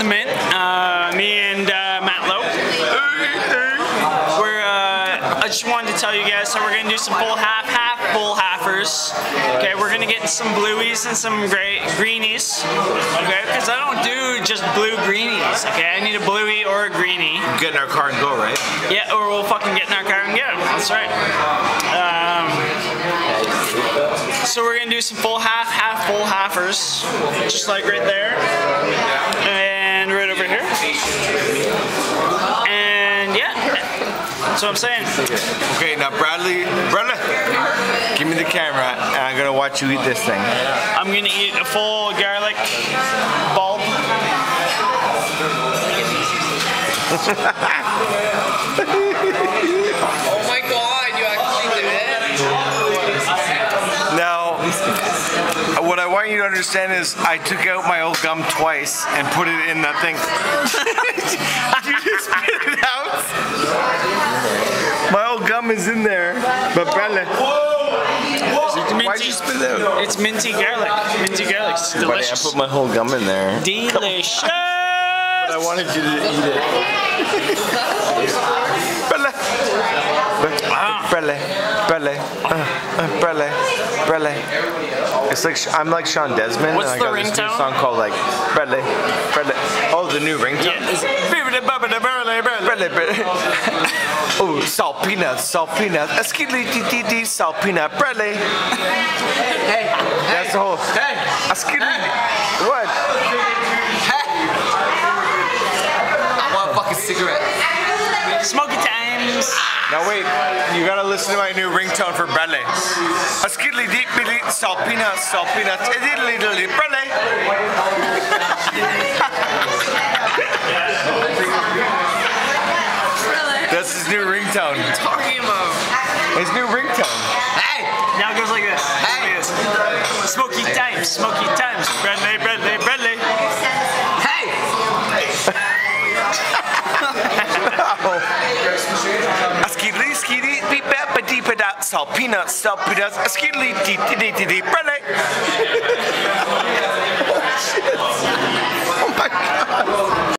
Mint. Me and Matt Lowe. I just wanted to tell you guys, so we're gonna do some full full halfers. Okay, we're gonna get some blueies and some greenies. Okay, because I don't do just blue greenies. Okay, I need a bluey or a greenie. Get in our car and go, right? Yeah, or we'll fucking get in our car and go. That's right. So we're gonna do some full full halfers, just like right there, and right over here. And yeah, that's what I'm saying. Okay, now Bradley, give me the camera, and I'm gonna watch you eat this thing. I'm gonna eat a full garlic bulb. Oh my god, you actually did it? Now, what I want you to understand is I took out my old gum twice and put it in that thing. Did you just spit it out? My old gum is in there, but Bradley. Why'd you spit it out? It's minty garlic. Minty garlic. It's Buddy, I delicious. put my whole gum in there. Delicious. But I wanted you to eat it. Bradley. It's like I'm like Sean Desmond. What's and I the got this new ringtone? song called like Bradley. Oh, the new ringtone. Yeah, it's Oh, salt peanuts, a skidly dee salt peanut, Bradley. Hey, That's the whole. hey, A skidly. What? hey! I want a fucking cigarette. Smoky times. Now wait, you gotta listen to my new ringtone for Bradley. A skidly deep billy, salt peanuts, a diddly diddly, Bradley. That's his new ringtone. What are you talking about? His new ringtone. Hey! Now it goes like this. Hey! Smoky times. Bradley. Hey! A skidly beep bap a deep da salt peanuts, a skidly deep Bradley. Oh shit. Oh my god.